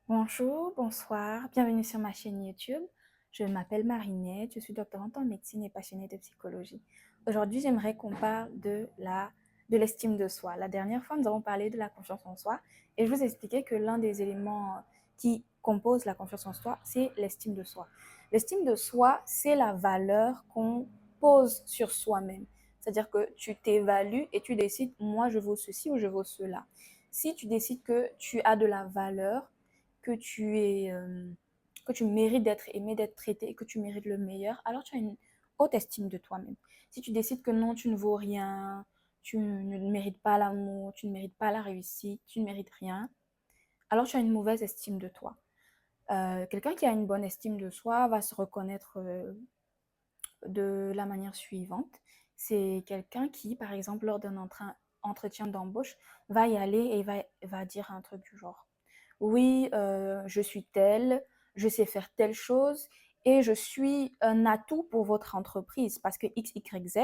Bonjour, bonsoir, bienvenue sur ma chaîne YouTube. Je m'appelle Marinette, je suis doctorante en médecine et passionnée de psychologie. Aujourd'hui, j'aimerais qu'on parle de l'estime de soi. La dernière fois, nous avons parlé de la confiance en soi et je vous ai expliqué que l'un des éléments qui compose la confiance en soi, c'est l'estime de soi. L'estime de soi, c'est la valeur qu'on pose sur soi-même. C'est-à-dire que tu t'évalues et tu décides, moi, je vaux ceci ou je vaux cela. Si tu décides que tu as de la valeur, que que tu mérites d'être aimé, d'être traité et que tu mérites le meilleur, alors tu as une haute estime de toi-même. Si tu décides que non, tu ne vaux rien, tu ne mérites pas l'amour, tu ne mérites pas la réussite, tu ne mérites rien, alors tu as une mauvaise estime de toi. Quelqu'un qui a une bonne estime de soi va se reconnaître de la manière suivante. C'est quelqu'un qui, par exemple, lors d'un entretien d'embauche, va y aller et va dire un truc du genre oui, je suis tel, je sais faire telle chose et je suis un atout pour votre entreprise parce que X, Y, Z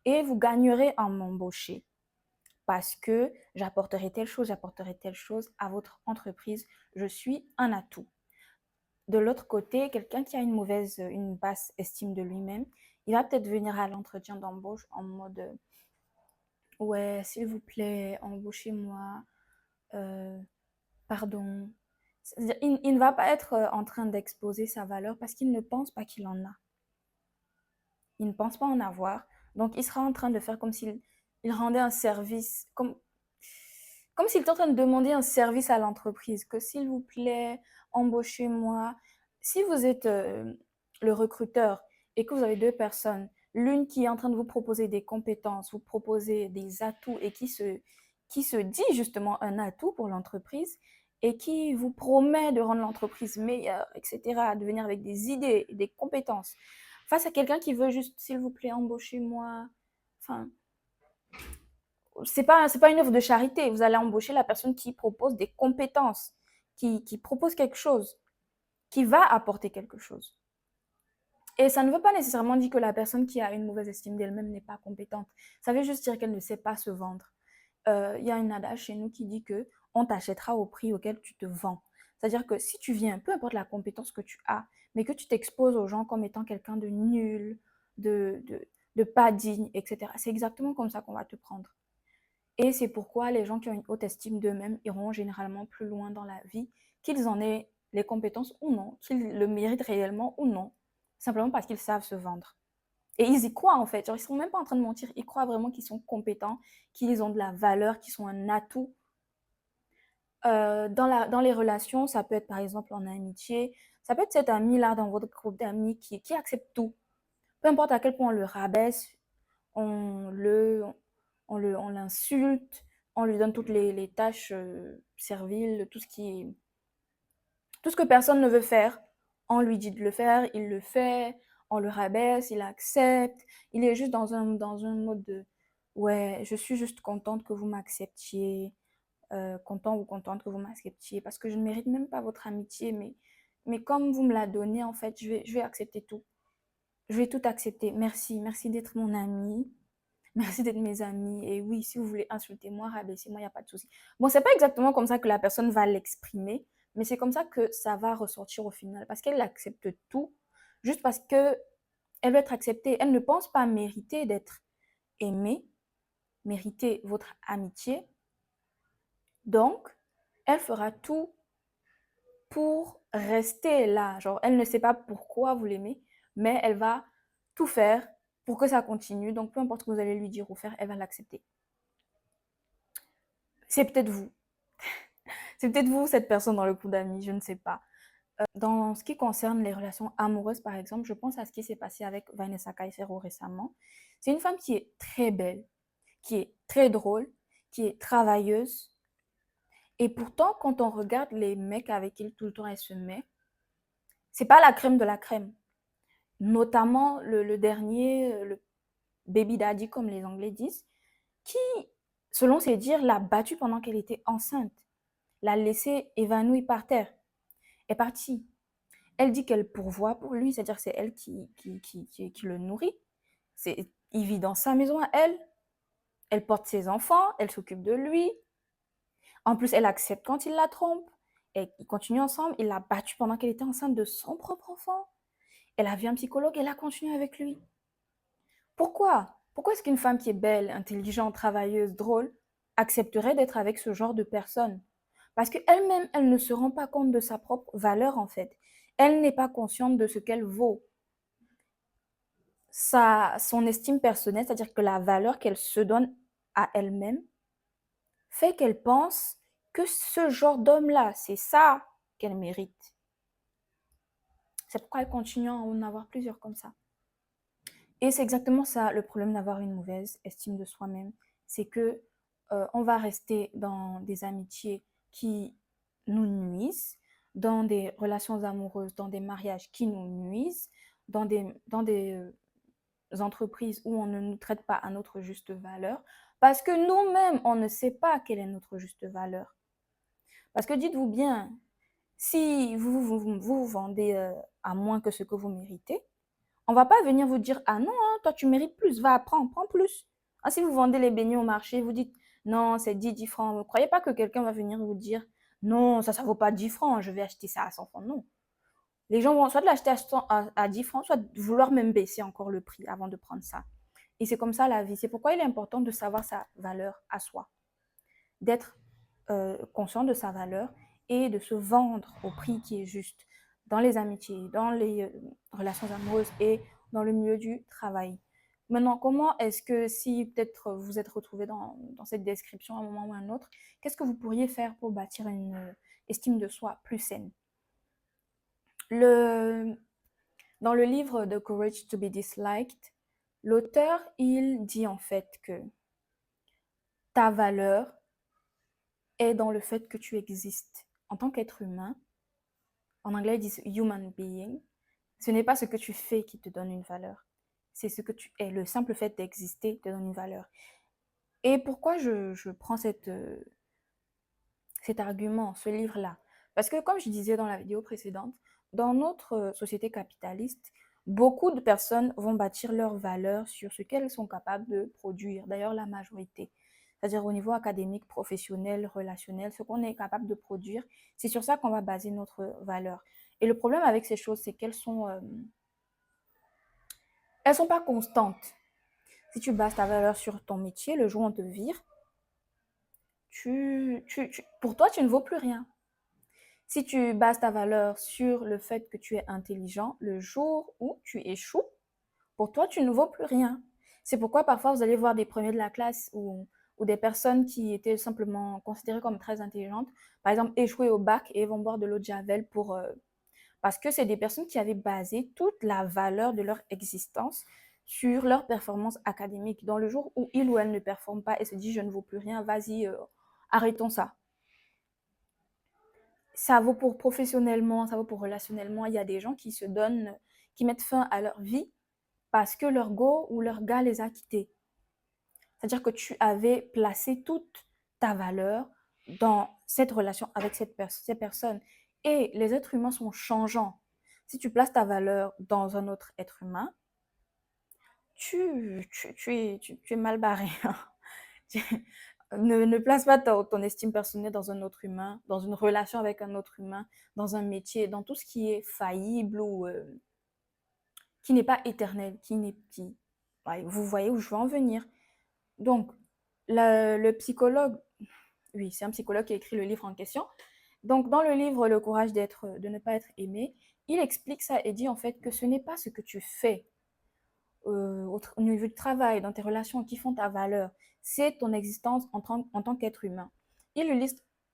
et vous gagnerez en m'embaucher parce que j'apporterai telle chose à votre entreprise. Je suis un atout. De l'autre côté, quelqu'un qui a une basse estime de lui-même, il va peut-être venir à l'entretien d'embauche en mode ouais, s'il vous plaît, embauchez-moi, euh, pardon. C'est-à-dire, il ne va pas être en train d'exposer sa valeur parce qu'il ne pense pas qu'il en a. Il ne pense pas en avoir. Donc, il sera en train de faire comme s'il il rendait un service, comme s'il était en train de demander un service à l'entreprise, que s'il vous plaît, embauchez-moi. Si vous êtes le recruteur et que vous avez deux personnes, l'une qui est en train de vous proposer des compétences, vous proposer des atouts et qui se dit justement un atout pour l'entreprise et qui vous promet de rendre l'entreprise meilleure, etc., de venir avec des idées, des compétences, face à quelqu'un qui veut juste, s'il vous plaît, embauchez-moi. Enfin, c'est pas une œuvre de charité. Vous allez embaucher la personne qui propose des compétences, qui propose quelque chose, qui va apporter quelque chose. Et ça ne veut pas nécessairement dire que la personne qui a une mauvaise estime d'elle-même n'est pas compétente. Ça veut juste dire qu'elle ne sait pas se vendre. Il y a une adage chez nous qui dit que on t'achètera au prix auquel tu te vends. C'est-à-dire que si tu viens, peu importe la compétence que tu as, mais que tu t'exposes aux gens comme étant quelqu'un de nul, de, de, de pas digne, etc., c'est exactement comme ça qu'on va te prendre. Et c'est pourquoi les gens qui ont une haute estime d'eux-mêmes iront généralement plus loin dans la vie, qu'ils en aient les compétences ou non, qu'ils le méritent réellement ou non, simplement parce qu'ils savent se vendre. Et ils y croient en fait, genre, ils ne sont même pas en train de mentir, ils croient vraiment qu'ils sont compétents, qu'ils ont de la valeur, qu'ils sont un atout. Dans les relations, ça peut être par exemple en amitié, ça peut être cet ami-là dans votre groupe d'amis qui accepte tout. Peu importe à quel point on le rabaisse, on le, on l'insulte, on lui donne toutes les tâches serviles, tout ce que personne ne veut faire. On lui dit de le faire, il le fait, on le rabaisse, il accepte. Il est juste dans un mode de ouais, je suis juste contente que vous m'acceptiez, content ou contente que vous m'acceptiez parce que je ne mérite même pas votre amitié, mais comme vous me la donnez, en fait, je vais accepter tout. Je vais tout accepter. Merci, merci d'être mon ami. Merci d'être mes amis. Et oui, si vous voulez insulter moi, rabaisser moi, il n'y a pas de souci. Bon, c'est pas exactement comme ça que la personne va l'exprimer, mais c'est comme ça que ça va ressortir au final. Parce qu'elle accepte tout, juste parce que elle veut être acceptée. Elle ne pense pas mériter d'être aimée, mériter votre amitié. Donc, elle fera tout pour rester là. Genre, elle ne sait pas pourquoi vous l'aimez, mais elle va tout faire pour que ça continue. Donc, peu importe ce que vous allez lui dire ou faire, elle va l'accepter. C'est peut-être vous. C'est peut-être vous, cette personne dans le coup d'amis, je ne sais pas. Dans ce qui concerne les relations amoureuses, par exemple, je pense à ce qui s'est passé avec Vanessa Caicero récemment. C'est une femme qui est très belle, qui est très drôle, qui est travailleuse. Et pourtant, quand on regarde les mecs avec qui tout le temps elle se met, c'est pas la crème de la crème. Notamment le dernier, le baby daddy, comme les Anglais disent, qui, selon ses dires, l'a battue pendant qu'elle était enceinte, l'a laissée évanouie par terre, est partie. Elle dit qu'elle pourvoit pour lui, c'est-à-dire que c'est elle qui le nourrit. Il vit dans sa maison à elle, elle porte ses enfants, elle s'occupe de lui. En plus, elle accepte quand il la trompe. Et ils continuent ensemble. Il l'a battue pendant qu'elle était enceinte de son propre enfant. Elle a vu un psychologue, elle a continué avec lui. Pourquoi? Pourquoi est-ce qu'une femme qui est belle, intelligente, travailleuse, drôle, accepterait d'être avec ce genre de personne? Parce qu'elle-même, elle ne se rend pas compte de sa propre valeur, en fait. Elle n'est pas consciente de ce qu'elle vaut. Son estime personnelle, c'est-à-dire que la valeur qu'elle se donne à elle-même, fait qu'elle pense que ce genre d'homme-là, c'est ça qu'elle mérite. C'est pourquoi elle continue à en avoir plusieurs comme ça. Et c'est exactement ça le problème d'avoir une mauvaise estime de soi-même. C'est que on va rester dans des amitiés qui nous nuisent, dans des relations amoureuses, dans des mariages qui nous nuisent, dans des entreprises où on ne nous traite pas à notre juste valeur, parce que nous-mêmes, on ne sait pas quelle est notre juste valeur. Parce que dites-vous bien, si vous vendez à moins que ce que vous méritez, on va pas venir vous dire, ah non, hein, toi tu mérites plus, va, prends plus. Ah, si vous vendez les beignets au marché, vous dites, non, c'est 10 francs. Ne croyez pas que quelqu'un va venir vous dire, non, ça vaut pas 10 francs, je vais acheter ça à 100 francs. Non. Les gens vont soit l'acheter à 10 francs, soit vouloir même baisser encore le prix avant de prendre ça. Et c'est comme ça la vie. C'est pourquoi il est important de savoir sa valeur à soi, d'être conscient de sa valeur et de se vendre au prix qui est juste dans les amitiés, dans les relations amoureuses et dans le milieu du travail. Maintenant, comment est-ce que si peut-être vous êtes retrouvé dans cette description à un moment ou à un autre, qu'est-ce que vous pourriez faire pour bâtir une estime de soi plus saine? le, Dans le livre The Courage to be Disliked, l'auteur, il dit en fait que ta valeur est dans le fait que tu existes en tant qu'être humain. En anglais, ils disent human being. Ce n'est pas ce que tu fais qui te donne une valeur. C'est ce que tu es. Le simple fait d'exister te donne une valeur. Et pourquoi je prends cet argument, ce livre-là? Parce que comme je disais dans la vidéo précédente, dans notre société capitaliste, beaucoup de personnes vont bâtir leur valeur sur ce qu'elles sont capables de produire. D'ailleurs, la majorité. C'est-à-dire au niveau académique, professionnel, relationnel, ce qu'on est capable de produire, c'est sur ça qu'on va baser notre valeur. Et le problème avec ces choses, c'est elles sont pas constantes. Si tu bases ta valeur sur ton métier, le jour où on te vire, pour toi, tu ne vaux plus rien. Si tu bases ta valeur sur le fait que tu es intelligent, le jour où tu échoues, pour toi, tu ne vaux plus rien. C'est pourquoi parfois vous allez voir des premiers de la classe ou des personnes qui étaient simplement considérées comme très intelligentes, par exemple échouer au bac et vont boire de l'eau de Javel parce que c'est des personnes qui avaient basé toute la valeur de leur existence sur leur performance académique. Dans le jour où il ou elle ne performe pas et se dit je ne vaux plus rien, vas-y, arrêtons ça. Ça vaut pour professionnellement, ça vaut pour relationnellement. Il y a des gens qui se donnent, qui mettent fin à leur vie parce que leur go ou leur gars les a quittés. C'est-à-dire que tu avais placé toute ta valeur dans cette relation avec ces personnes. Et les êtres humains sont changeants. Si tu places ta valeur dans un autre être humain, tu es mal barré. Ne place pas ton estime personnelle dans un autre humain, dans une relation avec un autre humain, dans un métier, dans tout ce qui est faillible ou qui n'est pas éternel, ouais, vous voyez où je veux en venir. Donc, le psychologue, oui, c'est un psychologue qui a écrit le livre en question. Donc, dans le livre Le courage de ne pas être aimé, il explique ça et dit en fait que ce n'est pas ce que tu fais au niveau du travail, dans tes relations qui font ta valeur, c'est ton existence en tant qu'être humain. Il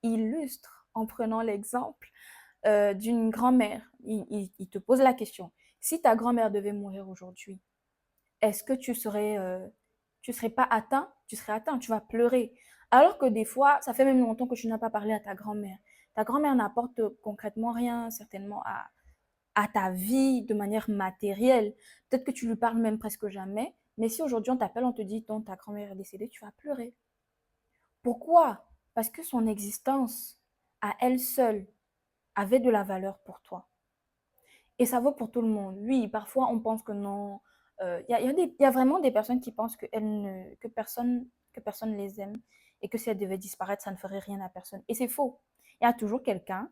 illustre en prenant l'exemple d'une grand-mère. Il te pose la question, si ta grand-mère devait mourir aujourd'hui, est-ce que tu serais pas atteint? Tu serais atteint, tu vas pleurer. Alors que des fois, ça fait même longtemps que tu n'as pas parlé à ta grand-mère. Ta grand-mère n'apporte concrètement rien, certainement, à ta vie de manière matérielle. Peut-être que tu lui parles même presque jamais, mais si aujourd'hui on t'appelle, on te dit, ton ta grand-mère est décédée, tu vas pleurer. Pourquoi? Parce que son existence, à elle seule, avait de la valeur pour toi. Et ça vaut pour tout le monde. Oui, parfois on pense que non. Il y a vraiment des personnes qui pensent que personne les aime et que si elles devaient disparaître, ça ne ferait rien à personne. Et c'est faux. Il y a toujours quelqu'un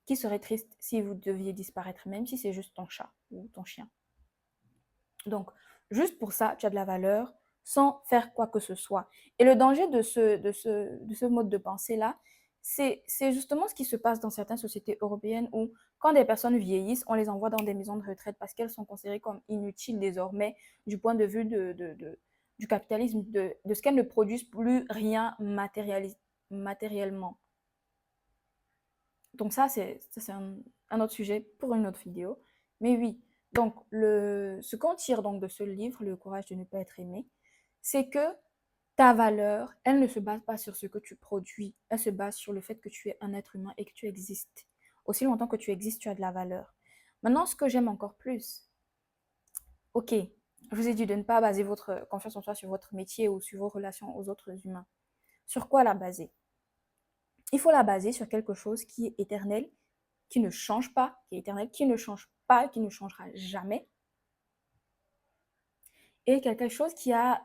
qui serait triste si vous deviez disparaître, même si c'est juste ton chat ou ton chien. Donc, juste pour ça, tu as de la valeur sans faire quoi que ce soit. Et le danger de ce mode de pensée-là, c'est justement ce qui se passe dans certaines sociétés européennes où, quand des personnes vieillissent, on les envoie dans des maisons de retraite parce qu'elles sont considérées comme inutiles désormais du point de vue du capitalisme, de ce qu'elles ne produisent plus rien matériellement. Donc ça, c'est un autre sujet pour une autre vidéo. Mais oui, donc ce qu'on tire donc de ce livre, Le courage de ne pas être aimé, c'est que ta valeur, elle ne se base pas sur ce que tu produis, elle se base sur le fait que tu es un être humain et que tu existes. Aussi longtemps que tu existes, tu as de la valeur. Maintenant, ce que j'aime encore plus, ok, je vous ai dit de ne pas baser votre confiance en soi sur votre métier ou sur vos relations aux autres humains. Sur quoi la baser? Il faut la baser sur quelque chose qui est éternel, qui ne change pas, qui est éternel, qui ne change pas, qui ne changera jamais, et quelque chose qui a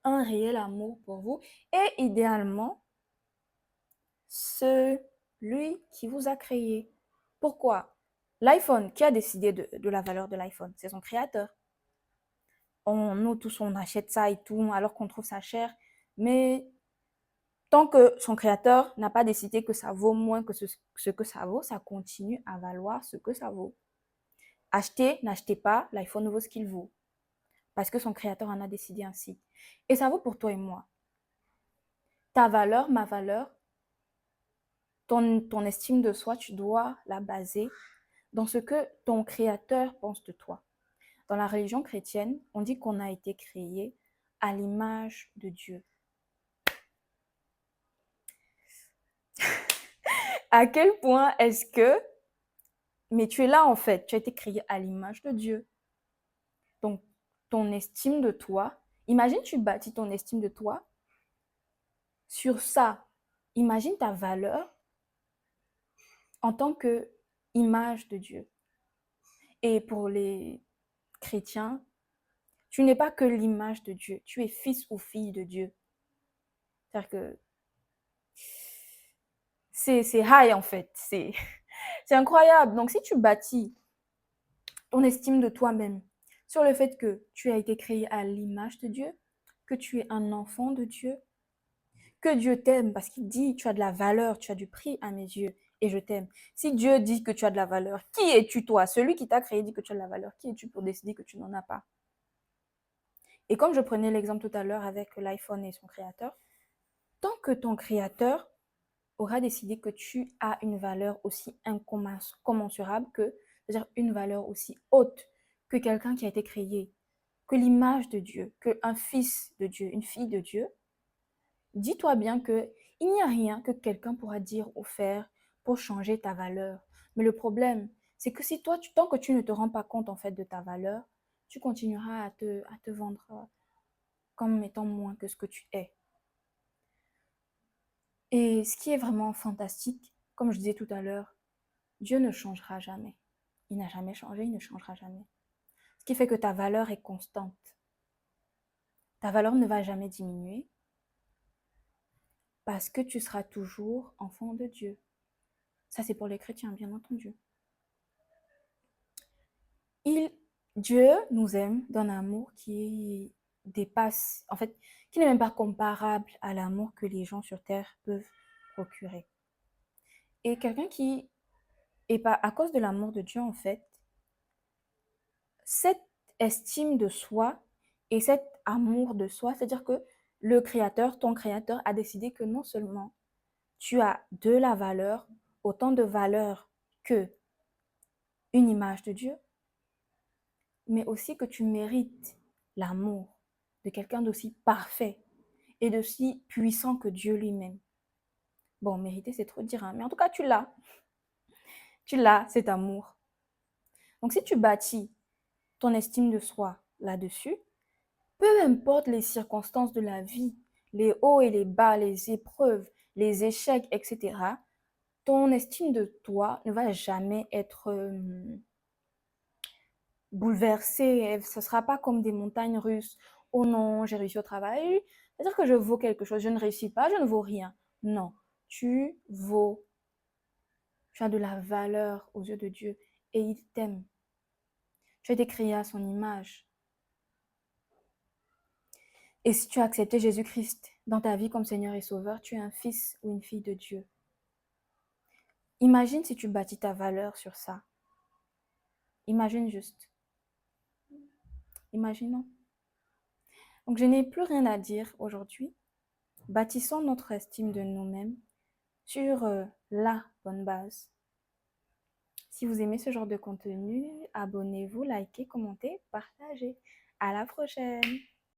un réel amour pour vous, et idéalement, celui qui vous a créé. Pourquoi? L'iPhone, qui a décidé de la valeur de l'iPhone? C'est son créateur. Nous tous, on achète ça et tout, alors qu'on trouve ça cher, mais tant que son créateur n'a pas décidé que ça vaut moins que ce que ça vaut, ça continue à valoir ce que ça vaut. Achetez, n'achetez pas, l'iPhone vaut ce qu'il vaut. Parce que son créateur en a décidé ainsi. Et ça vaut pour toi et moi. Ta valeur, ma valeur, ton estime de soi, tu dois la baser dans ce que ton créateur pense de toi. Dans la religion chrétienne, on dit qu'on a été créé à l'image de Dieu. À quel point est-ce que... Mais tu es là en fait, tu as été créé à l'image de Dieu. Donc, ton estime de toi, imagine tu bâtis ton estime de toi sur ça. Imagine ta valeur en tant que image de Dieu. Et pour les chrétiens, tu n'es pas que l'image de Dieu, tu es fils ou fille de Dieu. C'est-à-dire que c'est high en fait, c'est incroyable. Donc si tu bâtis ton estime de toi-même sur le fait que tu as été créé à l'image de Dieu, que tu es un enfant de Dieu, que Dieu t'aime parce qu'il dit tu as de la valeur, tu as du prix à mes yeux et je t'aime. Si Dieu dit que tu as de la valeur, qui es-tu toi? Celui qui t'a créé dit que tu as de la valeur. Qui es-tu pour décider que tu n'en as pas? Et comme je prenais l'exemple tout à l'heure avec l'iPhone et son créateur, tant que ton créateur aura décidé que tu as une valeur aussi incommensurable que, c'est-à-dire une valeur aussi haute que quelqu'un qui a été créé, que l'image de Dieu, qu'un fils de Dieu, une fille de Dieu, dis-toi bien que il n'y a rien que quelqu'un pourra dire ou faire pour changer ta valeur. Mais le problème, c'est que si toi, tant que tu ne te rends pas compte en fait de ta valeur, tu continueras à te vendre comme étant moins que ce que tu es. Et ce qui est vraiment fantastique, comme je disais tout à l'heure, Dieu ne changera jamais. Il n'a jamais changé, il ne changera jamais. Ce qui fait que ta valeur est constante. Ta valeur ne va jamais diminuer parce que tu seras toujours enfant de Dieu. Ça, c'est pour les chrétiens, bien entendu. Dieu nous aime d'un amour qui dépasse, en fait, qui n'est même pas comparable à l'amour que les gens sur Terre peuvent procurer. Et quelqu'un qui, et pas à cause de l'amour de Dieu, en fait, cette estime de soi et cet amour de soi, c'est-à-dire que le créateur, ton créateur, a décidé que non seulement tu as de la valeur, autant de valeur que une image de Dieu, mais aussi que tu mérites l'amour de quelqu'un d'aussi parfait et d'aussi puissant que Dieu lui-même. Bon, mériter, c'est trop dire, hein, mais en tout cas, tu l'as. Tu l'as, cet amour. Donc, si tu bâtis ton estime de soi là-dessus, peu importe les circonstances de la vie, les hauts et les bas, les épreuves, les échecs, etc., ton estime de toi ne va jamais être bouleversée. Ce ne sera pas comme des montagnes russes. Oh non, j'ai réussi au travail. C'est-à-dire que je vaux quelque chose. Je ne réussis pas, je ne vaux rien. Non, tu vaux Tu as de la valeur aux yeux de Dieu et il t'aime. Tu as été créé à son image. Et si tu as accepté Jésus-Christ dans ta vie comme Seigneur et Sauveur, tu es un fils ou une fille de Dieu. Imagine si tu bâtis ta valeur sur ça. Imagine juste. Imaginons. Donc, je n'ai plus rien à dire aujourd'hui. Bâtissons notre estime de nous-mêmes sur la bonne base. Si vous aimez ce genre de contenu, abonnez-vous, likez, commentez, partagez. À la prochaine!